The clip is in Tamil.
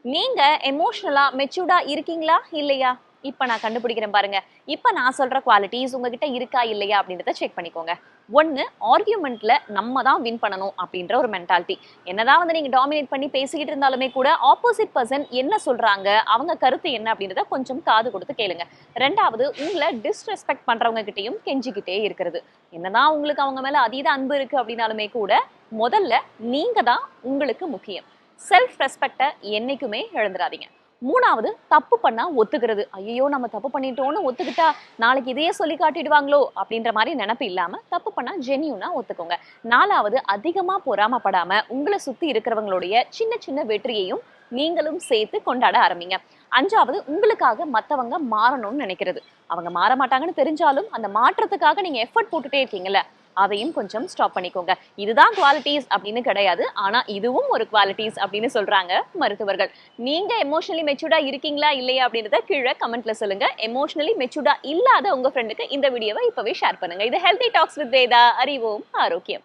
நீங்க எமோஷனலா மெச்சூர்டா இருக்கீங்களா இல்லையா? இப்ப நான் கண்டுபிடிக்கிறேன் பாருங்க. இப்ப நான் சொல்ற குவாலிட்டிஸ் உங்ககிட்ட இருக்கா இல்லையா அப்படின்றத செக் பண்ணிக்கோங்க. 1 ஆர்கியூமெண்ட்ல நம்ம தான் வின் பண்ணணும் அப்படின்ற ஒரு மென்டாலிட்டி. என்னதான் வந்து நீங்க டாமினேட் பண்ணி பேசிக்கிட்டு இருந்தாலுமே கூட ஆப்போசிட் பெர்சன் என்ன சொல்றாங்க, அவங்க கருத்து என்ன அப்படின்றத கொஞ்சம் காது கொடுத்து கேளுங்க. 2வது உங்கள டிஸ்ரெஸ்பெக்ட் பண்றவங்க கிட்டயும் கெஞ்சிக்கிட்டே இருக்கிறது. என்னதான் உங்களுக்கு அவங்க மேல அதீத அன்பு இருக்கு அப்படின்னாலுமே கூட முதல்ல நீங்க தான் உங்களுக்கு முக்கியம். செல்ஃப் ரெஸ்பெக்ட என்னைக்குமே இழந்துடாதீங்க. 3வது தப்பு பண்ணா ஒத்துக்கிறது. ஐயோ நம்ம தப்பு பண்ணிட்டோம்னு ஒத்துக்கிட்டா நாளைக்கு இதையே சொல்லி காட்டிடுவாங்களோ அப்படின்ற மாதிரி நினைப்பு இல்லாம தப்பு பண்ணா ஜெனியூனா ஒத்துக்கோங்க. 4வது அதிகமா பொறாமப்படாம உங்களை சுத்தி இருக்கிறவங்களுடைய சின்ன சின்ன வெற்றியையும் நீங்களும் சேர்த்து கொண்டாட ஆரம்பிங்க. 5வது உங்களுக்காக மத்தவங்க மாறணும்னு நினைக்கிறது. அவங்க மாற மாட்டாங்கன்னு தெரிஞ்சாலும் அந்த மாற்றத்துக்காக நீங்க எஃபர்ட் போட்டுட்டே இருக்கீங்கல்ல, அதையும் கொஞ்சம் ஸ்டாப் பண்ணிக்கோங்க. இதுதான் குவாலிட்டிஸ் அப்படின்னு கிடையாது. ஆனா இதுவும் ஒரு குவாலிட்டிஸ் அப்படின்னு சொல்றாங்க மருத்துவர்கள். நீங்க எமோஷனலி மெச்சூர்டா இருக்கீங்களா இல்லையா அப்படின்றத கீழே கமெண்ட்ல சொல்லுங்க. எமோஷனலி மெச்சூர்டா இல்லாத உங்க ஃப்ரெண்டுக்கு இந்த வீடியோவை இப்பவே ஷேர் பண்ணுங்க. இது ஹெல்தி டாக்ஸ் வித் வேதா. அறிவோம் ஆரோக்கியம்.